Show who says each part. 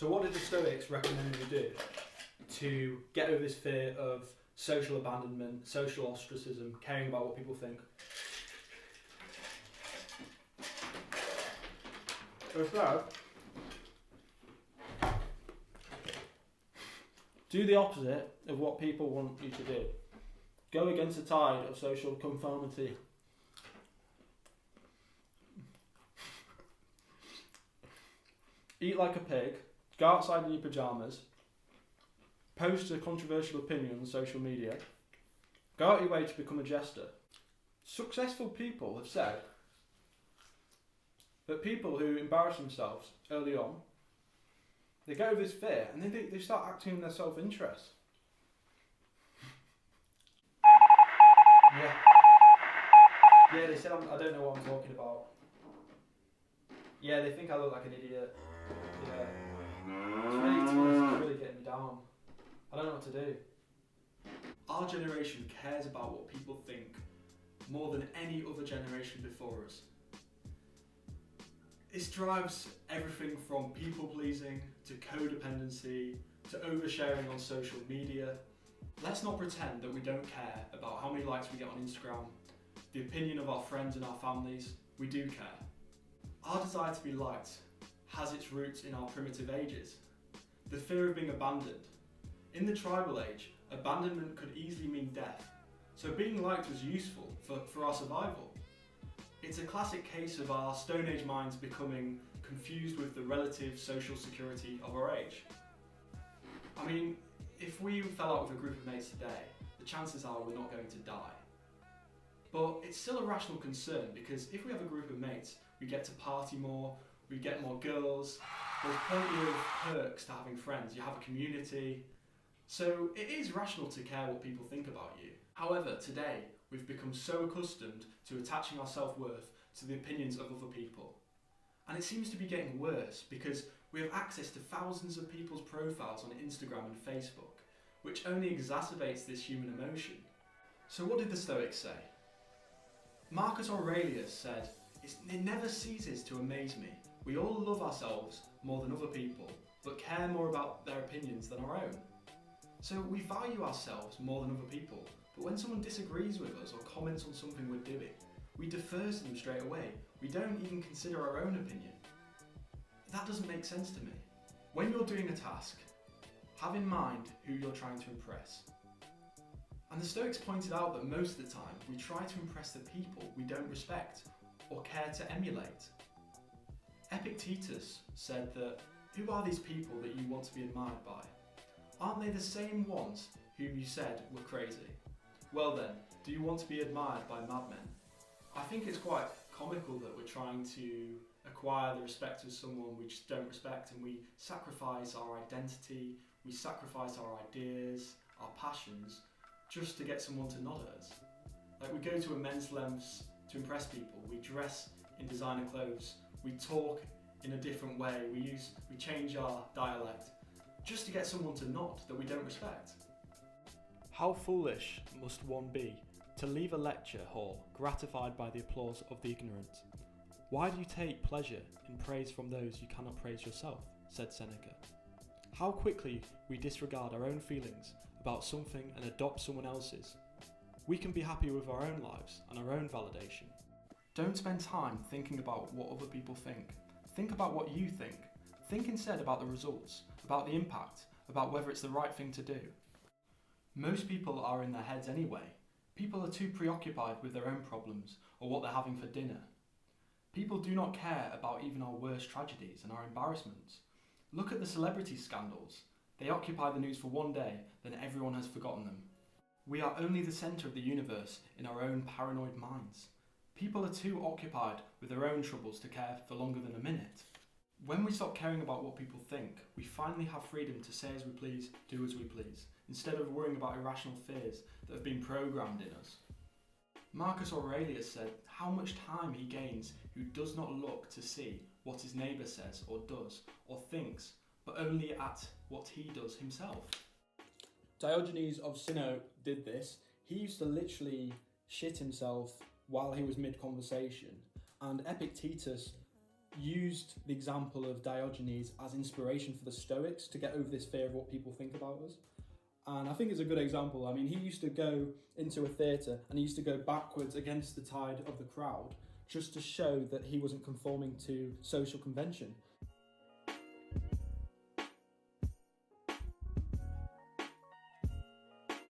Speaker 1: So what did the Stoics recommend we do to get over this fear of social abandonment, social ostracism, caring about what people think? They said, do the opposite of what people want you to do. Go against the tide of social conformity. Eat like a pig, go outside in your pyjamas, post a controversial opinion on social media, go out your way to become a jester. Successful people have said that people who embarrass themselves early on, they get over this fear and then they start acting in their self-interest. Yeah, they said I don't know what I'm talking about. Yeah, they think I look like an idiot. Yeah. It's really getting me down. I don't know what to do. Our generation cares about what people think more than any other generation before us. This drives everything from people pleasing to codependency to oversharing on social media. Let's not pretend that we don't care about how many likes we get on Instagram, the opinion of our friends and our families. We do care. Our desire to be liked has its roots in our primitive ages. The fear of being abandoned. In the tribal age, abandonment could easily mean death, so being liked was useful for our survival. It's a classic case of our Stone Age minds becoming confused with the relative social security of our age. I mean, if we fell out with a group of mates today, the chances are we're not going to die. But it's still a rational concern because if we have a group of mates, we get to party more, we get more girls, there's plenty of perks to having friends, you have a community. So it is rational to care what people think about you. However, today, we've become so accustomed to attaching our self-worth to the opinions of other people. And it seems to be getting worse because we have access to thousands of people's profiles on Instagram and Facebook, which only exacerbates this human emotion. So what did the Stoics say? Marcus Aurelius said, "It never ceases to amaze me. We all love ourselves more than other people, but care more about their opinions than our own." So we value ourselves more than other people, but when someone disagrees with us or comments on something we're doing, we defer to them straight away. We don't even consider our own opinion. That doesn't make sense to me. When you're doing a task, have in mind who you're trying to impress. And the Stoics pointed out that most of the time we try to impress the people we don't respect or care to emulate. Epictetus said that, "Who are these people that you want to be admired by? Aren't they the same ones whom you said were crazy? Well then, do you want to be admired by madmen?" I think it's quite comical that we're trying to acquire the respect of someone we just don't respect, and we sacrifice our identity, we sacrifice our ideas, our passions, just to get someone to nod at us. Like, we go to immense lengths to impress people. We dress in designer clothes, we talk in a different way, we change our dialect just to get someone to nod that we don't respect. How foolish must one be to leave a lecture hall gratified by the applause of the ignorant? Why do you take pleasure in praise from those you cannot praise yourself? Said Seneca. How quickly we disregard our own feelings about something and adopt someone else's. We can be happy with our own lives and our own validation. Don't spend time thinking about what other people think. Think about what you think. Think instead about the results, about the impact, about whether it's the right thing to do. Most people are in their heads anyway. People are too preoccupied with their own problems or what they're having for dinner. People do not care about even our worst tragedies and our embarrassments. Look at the celebrity scandals. They occupy the news for one day, then everyone has forgotten them. We are only the centre of the universe in our own paranoid minds. People are too occupied with their own troubles to care for longer than a minute. When we stop caring about what people think, we finally have freedom to say as we please, do as we please, instead of worrying about irrational fears that have been programmed in us. Marcus Aurelius said how much time he gains who does not look to see what his neighbour says or does or thinks, but only at what he does himself. Diogenes of Sinope did this. He used to literally shit himself while he was mid-conversation, and Epictetus
Speaker 2: used the example of Diogenes as inspiration for the Stoics to get over this fear of what people think about us. And I think it's a good example. I mean, he used to go into a theatre and he used to go backwards against the tide of the crowd just to show that he wasn't conforming to social convention.